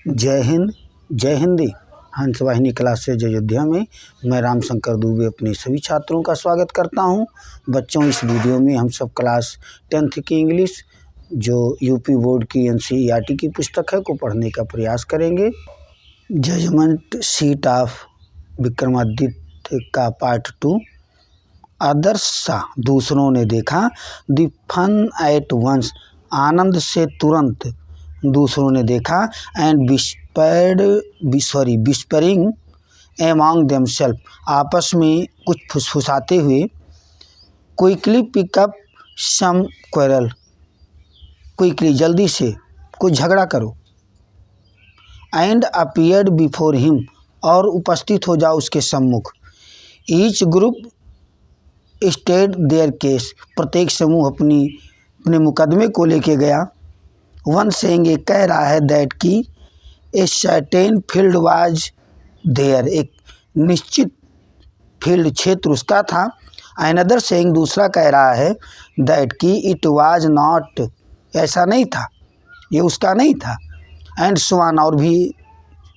जय हिंद, जय हिंदी। हंस वाहिनी क्लास से अयोध्या में मैं रामशंकर दुबे अपने सभी छात्रों का स्वागत करता हूं। बच्चों, इस वीडियो में हम सब क्लास 10th की इंग्लिश जो यूपी बोर्ड की NCERT की पुस्तक है को पढ़ने का प्रयास करेंगे। जजमेंट सीट ऑफ विक्रमादित्य का पार्ट 2। आदर्श सा दूसरों ने देखा। द फन एट वंस, आनंद से तुरंत दूसरों ने देखा। एंड विस्परिंग एमॉन्ग देमसेल्फ, आपस में कुछ फुसफुसाते हुए। Quickly pick up some quarrel, quickly जल्दी से कुछ झगड़ा करो। एंड अपीयर्ड बिफोर हिम, और उपस्थित हो जाओ उसके सम्मुख। Each group stayed there case, प्रत्येक समूह अपने मुकदमे को लेके गया। वन सेइंग, एक कह रहा है दैट की a certain field was there, एक निश्चित फील्ड क्षेत्र उसका था। अनदर सेइंग, दूसरा कह रहा है दैट की इट वाज नॉट, ऐसा नहीं था, ये उसका नहीं था। एंड सो ऑन, और भी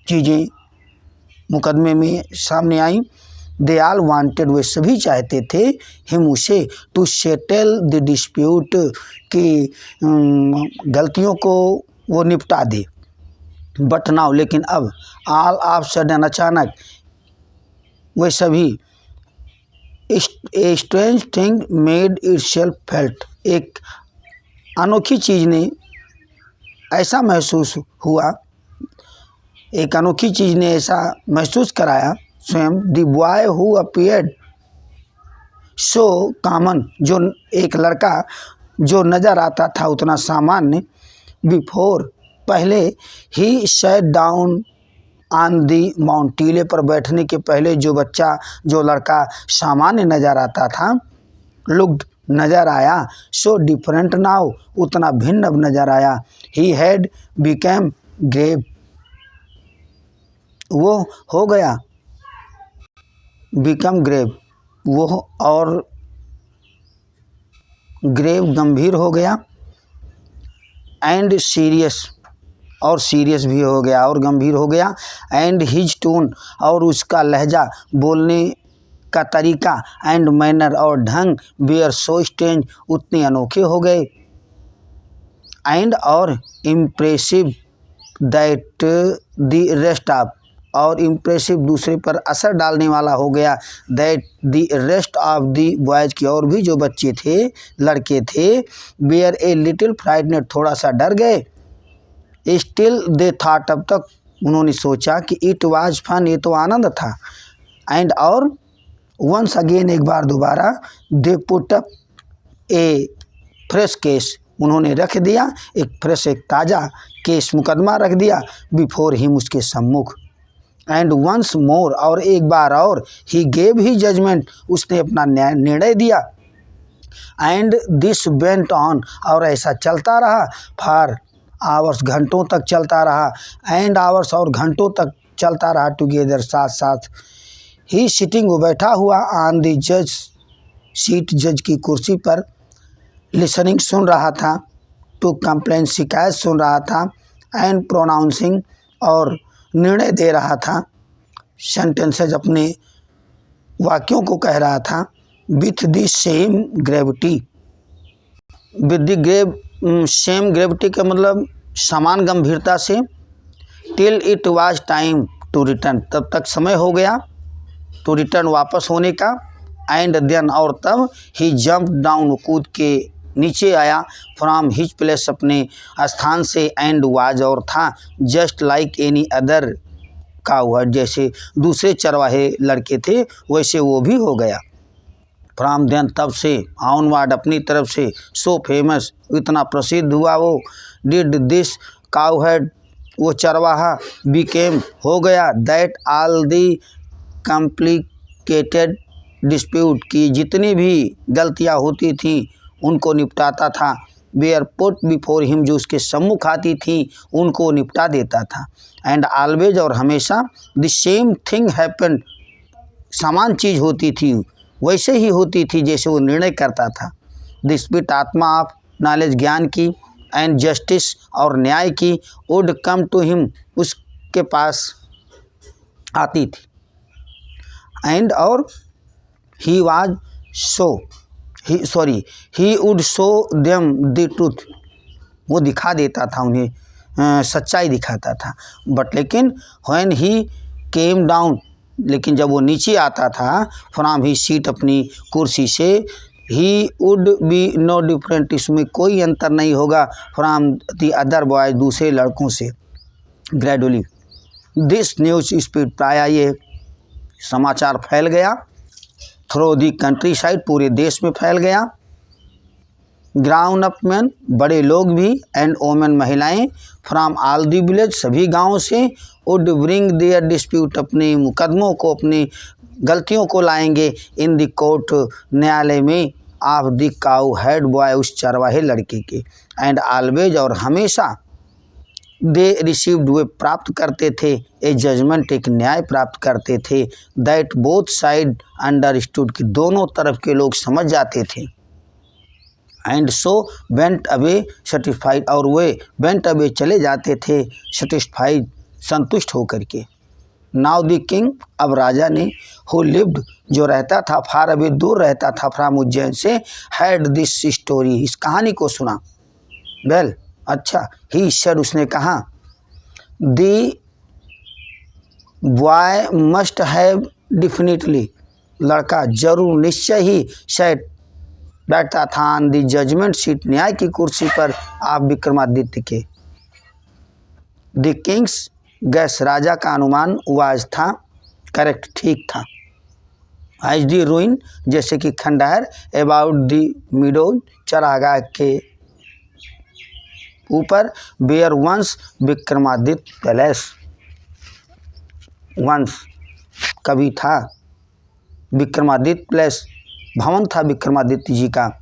चीज़ें मुकदमे में सामने आई। दे ऑल वांटेड, वे सभी चाहते थे, हिम उसे, टू सेटल द डिस्प्यूट, कि गलतियों को वो निपटा दे। बट नाउ, लेकिन अब, ऑल ऑफ सडन, अचानक, वे सभी, a strange thing made itself felt, एक अनोखी चीज़ ने ऐसा महसूस हुआ, एक अनोखी चीज़ ने ऐसा महसूस कराया स्वयं। The boy who appeared so common, जो एक लड़का जो नज़र आता था उतना सामान्य। बिफोर, पहले, he sat down on the mount, टीले पर बैठने के पहले जो बच्चा, जो लड़का सामान्य नज़र आता था, लुक्ड, नज़र आया। सो डिफरेंट नाउ, उतना भिन्न अब नज़र आया। ही हैड बिकेम ग्रेव, वो हो गया, बिकम ग्रेव, वो, और ग्रेव गंभीर हो गया। एंड सीरियस, और सीरियस भी हो गया और गंभीर हो गया। एंड हिज टोन, और उसका लहजा, बोलने का तरीका। एंड मैनर, और ढंग, वेयर सो स्ट्रेंज, उतने अनोखे हो गए। एंड, और impressive that the rest of, और इम्प्रेसिव, दूसरे पर असर डालने वाला हो गया। That the rest of the boys, की और भी जो बच्चे थे, लड़के थे, वेयर ए लिटिल फ्राइटनेड, थोड़ा सा डर गए। स्टिल दे थॉट, अब तक उन्होंने सोचा कि इट वाज फन, ये तो आनंद था। एंड, और वंस अगेन, एक बार दोबारा, they put up A fresh case, उन्होंने रख दिया एक फ्रेश, एक ताज़ा केस, मुकदमा रख दिया। बिफोर हिम, उसके सम्मुख। एंड वंस मोर, और एक बार और, ही गेव ही जजमेंट, उसने अपना निर्णय दिया। एंड दिस वेंट ऑन, और ऐसा चलता रहा। फॉर आवर्स, घंटों तक चलता रहा। एंड आवर्स, और घंटों तक चलता रहा, टुगेदर, साथ साथ। ही सिटिंग, वो बैठा हुआ, ऑन द जज सीट, जज की कुर्सी पर। लिसनिंग, सुन रहा था। टू कंप्लेन, शिकायत सुन रहा था। एंड प्रोनाउंसिंग, और निर्णय दे रहा था। सेंटेंसेज, अपने वाक्यों को कह रहा था। With the same gravity, with the same gravity का मतलब समान गंभीरता से। Till it was time to return, तब तक समय हो गया टू रिटर्न, वापस होने का। एंड देन, और तब, ही जंप डाउन, कूद के नीचे आया। फ्रॉम हिज प्लेस, अपने स्थान से। एंड वाज, और था। Just like any other cow, जैसे दूसरे चरवाहे लड़के थे वैसे वो भी हो गया। फ्रॉम देन, तब से। ऑनवर्ड, अपनी तरफ से। सो फेमस, इतना प्रसिद्ध हुआ वो। डिड दिस काउ हेड, वो चरवाहा। बिकेम, हो गया। That all the complicated dispute, की जितनी भी गलतियाँ होती थी उनको निपटाता था। वेयर पुट बिफोर हिम, जो उसके सम्मुख आती थी उनको निपटा देता था। एंड ऑलवेज, और हमेशा। द सेम थिंग हैपेंड, समान चीज़ होती थी, वैसे ही होती थी जैसे वो निर्णय करता था। द स्पिरिट, आत्मा ऑफ नॉलेज, ज्ञान की। एंड जस्टिस और न्याय की वुड कम टू हिम उसके पास आती थी। एंड और he would show them the truth, वो दिखा देता था उन्हें, सच्चाई दिखाता था। बट लेकिन व्हेन ही केम डाउन, लेकिन जब वो नीचे आता था फ्रॉम ही सीट, अपनी कुर्सी से, he would be no different, इसमें कोई अंतर नहीं होगा फ्रॉम द अदर बॉयज, दूसरे लड़कों से। ग्रेजुअली दिस न्यूज स्प्रेड, प्राय ये समाचार फैल गया, थ्रू दी कंट्री साइड, पूरे देश में फैल गया। ग्राउंड अप मैन, बड़े लोग भी, एंड वोमेन, महिलाएं, फ्रॉम ऑल दी विलेज, सभी गाँव से, वुड ब्रिंग देयर डिस्प्यूट, अपने मुकदमों को, अपनी गलतियों को लाएंगे, इन द कोर्ट, न्यायालय में, of the cow head boy, उस चरवाहे लड़के के। एंड ऑलवेज, और हमेशा, दे रिसीव्ड, वे प्राप्त करते थे, ए जजमेंट, एक न्याय प्राप्त करते थे, दैट बोथ साइड अंडरस्टूड, कि दोनों तरफ के लोग समझ जाते थे। And so went away satisfied, और वे वेंट अवे, चले जाते थे, सेटिस्फाइड, संतुष्ट होकर के। नाउ द किंग, अब राजा ने, हु लिव्ड, जो रहता था, फार अवे, दूर रहता था, फ्रॉम उज्जैन से, हैड दिस स्टोरी, इस कहानी को सुना। वेल, अच्छा, ही सेड, उसने कहा, the boy must have definitely, लड़का जरूर, निश्चय ही, सेड, बैठता था, ऑन द जजमेंट सीट, न्याय की कुर्सी पर, आप विक्रमादित्य के। द किंग्स गैस, राजा का अनुमान, वाज था, करेक्ट, ठीक था। एज द रूइन, जैसे कि खंडहर, अबाउट द मीडोज, चरागाह के ऊपर, बेयर वंश, विक्रमादित्य पैलेस, वंश कभी था, विक्रमादित्य पैलेस, भवन था विक्रमादित्य जी का।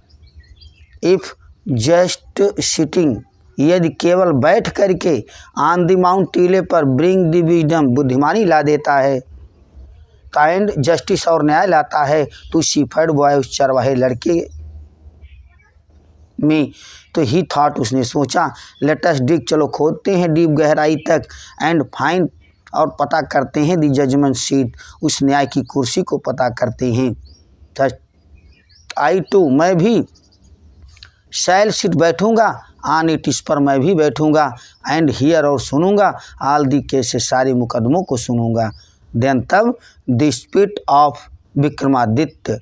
इफ जस्ट सिटिंग, यदि केवल बैठ करके, ऑन द माउंट, टीले पर, ब्रिंग द विजडम, बुद्धिमानी ला देता है, काइंड जस्टिस, और न्याय लाता है, टू शीफर्ड बॉय, उस चरवाहे लड़के में। तो ही थॉट, उसने सोचा, लेट अस डिग, चलो खोदते हैं डीप, गहराई तक, एंड फाइंड, और पता करते हैं, द जजमेंट सीट, उस न्याय की कुर्सी को पता करते हैं। आई टू, मैं भी, शैल सिट, बैठूंगा, ऑन इट, इस पर मैं भी बैठूंगा, एंड हियर, और सुनूंगा, ऑल दी केसेस, सारे मुकदमों को सुनूंगा। देन, तब, द स्पिरिट ऑफ विक्रमादित्य,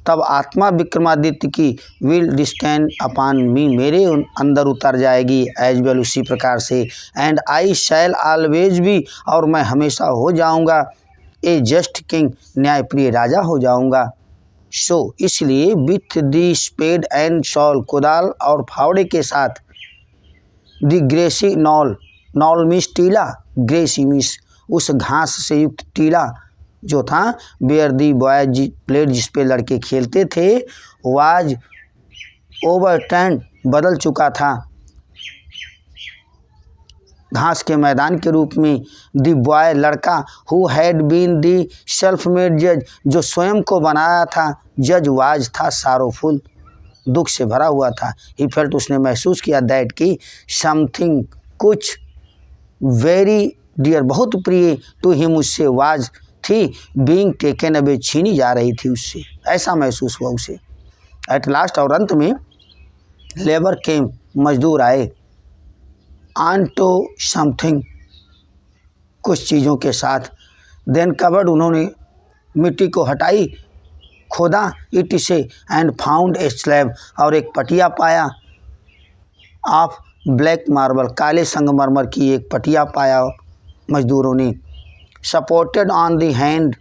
तब आत्मा विक्रमादित्य की, विल डिस्टेंड अपॉन मी, मेरे अंदर उतर जाएगी, एज वेल, उसी प्रकार से, एंड आई शैल ऑलवेज भी, और मैं हमेशा हो जाऊंगा, ए जस्ट किंग, न्यायप्रिय राजा हो जाऊंगा। सो, इसलिए, with the spade and shovel, कुदाल और फावड़े के साथ, the grassy knoll, knoll means टीला, ग्रेसी मीन्स उस घास से युक्त टीला जो था, बेयर दी बॉय प्लेड, जिस पे लड़के खेलते थे, वाज ओवरटर्न, बदल चुका था, घास के मैदान के रूप में। दी बॉय, लड़का, who had been the self made जज, जो स्वयं को बनाया था जज, वाज था, सारोफुल, दुख से भरा हुआ था। ही फेल्ट, उसने महसूस किया, दैट की, समथिंग, कुछ, वेरी डियर, बहुत प्रिय, टू हिम, उससे, वाज थी, बीइंग टेकन अवे, छीनी जा रही थी उससे, ऐसा महसूस हुआ उसे। एट लास्ट, और अंत में, लेबर केम, मजदूर आए, ऑन टू समथिंग, कुछ चीज़ों के साथ, देन कवर्ड, उन्होंने मिट्टी को हटाई, खोदा, इट से, एंड फाउंड ए स्लैब, और एक पटिया पाया, ऑफ ब्लैक मार्बल, काले संगमरमर की एक पटिया पाया मजदूरों ने, supported on the hand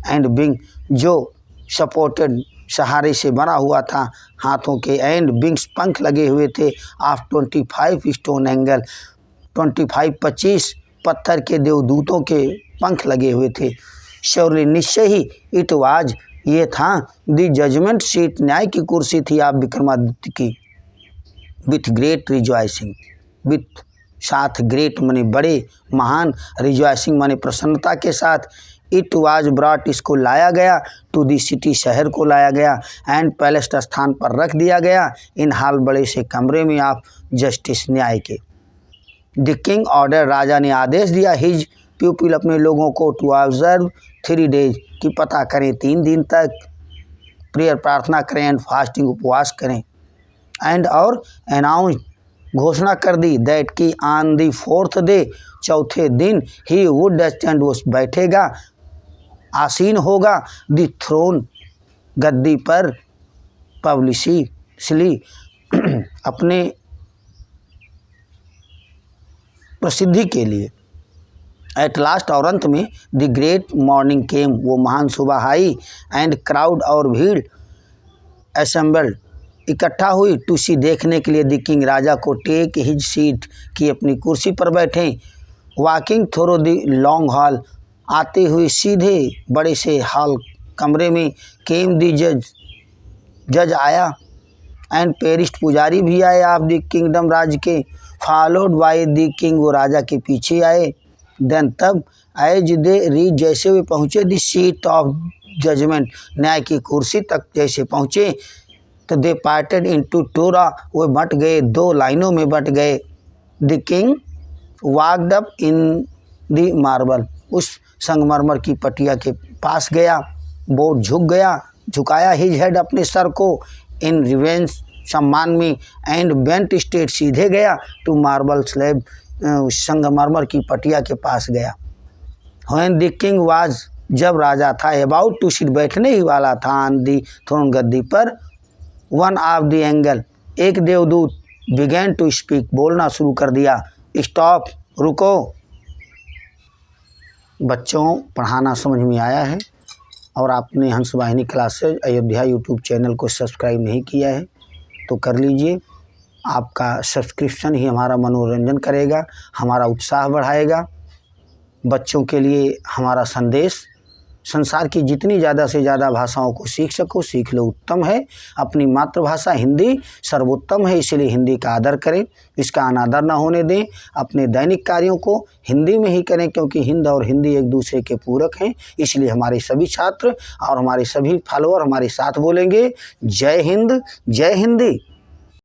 and wing, जो सपोर्टेड, सहारे से बना हुआ था, हाथों के, एंड विंग्स, पंख लगे हुए थे, ऑफ 25 स्टोन एंगल, 25 पत्थर के देवदूतों के पंख लगे हुए थे। श्योरली, निश्चय ही, इट वाज, ये था, द जजमेंट सीट, न्याय की कुर्सी थी आप विक्रमादित्य की। विथ ग्रेट रिजॉइसिंग, विथ, साथ, ग्रेट माने बड़े, महान, रिजॉइसिंग माने प्रसन्नता के साथ, इट वाज ब्रॉट, इसको लाया गया, टू दी सिटी, शहर को लाया गया, एंड पैलेस्ड, स्थान पर रख दिया गया, इन हाल, बड़े से कमरे में, ऑफ जस्टिस, न्याय के। द किंग ऑर्डर, राजा ने आदेश दिया, हिज पीपल, अपने लोगों को, टू ऑब्जर्व 3 days, कि पता करें 3 दिन तक, प्रेयर, प्रार्थना करें, एंड फास्टिंग, उपवास करें, एंड और अनाउंस, घोषणा कर दी, दैट की ऑन दी 4th day, चौथे दिन, ही वुड स्टैंड, वो बैठेगा, आसीन होगा, द थ्रोन, गद्दी पर, पब्लिसिली, अपने प्रसिद्धि के लिए। एट लास्ट, और अंत में, द ग्रेट मॉर्निंग केम, वो महान सुबह आई, एंड क्राउड, और भीड़, असेंबल्ड, इकट्ठा हुई, टू सी, देखने के लिए, द किंग, राजा को, टेक हिज सीट, की अपनी कुर्सी पर बैठें, walking through the long haul, आते हुए सीधे बड़े से हॉल कमरे में, केम द जज आया, एंड पेरिस्ट, पुजारी भी आए, ऑफ द किंगडम, राज्य के, फॉलोड बाय द किंग, वो राजा के पीछे आए, देन तब, एज दे रीच, जैसे वे पहुँचे, द सीट ऑफ जजमेंट, न्याय की कुर्सी तक जैसे पहुँचे, तो दे पार्टेड इनटू 2, वे बट गए, 2 लाइनों में बट गए। The king walked up in the marble, उस संगमरमर की पटिया के पास गया, बोर्ड झुक गया, झुकाया, हिज हेड, अपने सर को, इन रिवेंज, सम्मान में, एंड बेंट स्टेट, सीधे गया, टू मार्बल स्लैब, संगमरमर की पटिया के पास गया। व्हेन द किंग वाज, जब राजा था, अबाउट टू सीट, बैठने ही वाला था, ऑन दी थ्रोन, गद्दी पर, वन ऑफ द एंगल, एक देवदूत, बिगैन टू स्पीक, बोलना शुरू कर दिया, स्टॉप, रुको। बच्चों, पढ़ाना समझ में आया है, और आपने हंस वाहिनी क्लासेज अयोध्या यूट्यूब चैनल को सब्सक्राइब नहीं किया है तो कर लीजिए। आपका सब्सक्रिप्शन ही हमारा मनोरंजन करेगा, हमारा उत्साह बढ़ाएगा। बच्चों के लिए हमारा संदेश, संसार की जितनी ज़्यादा से ज़्यादा भाषाओं को सीख सको, सीख लो, उत्तम है। अपनी मातृभाषा हिंदी सर्वोत्तम है, इसलिए हिंदी का आदर करें, इसका अनादर न होने दें। अपने दैनिक कार्यों को हिंदी में ही करें, क्योंकि हिंद और हिंदी एक दूसरे के पूरक हैं। इसलिए हमारे सभी छात्र और हमारे सभी फॉलोअर हमारे साथ बोलेंगे, जय हिंद, जय हिंदी।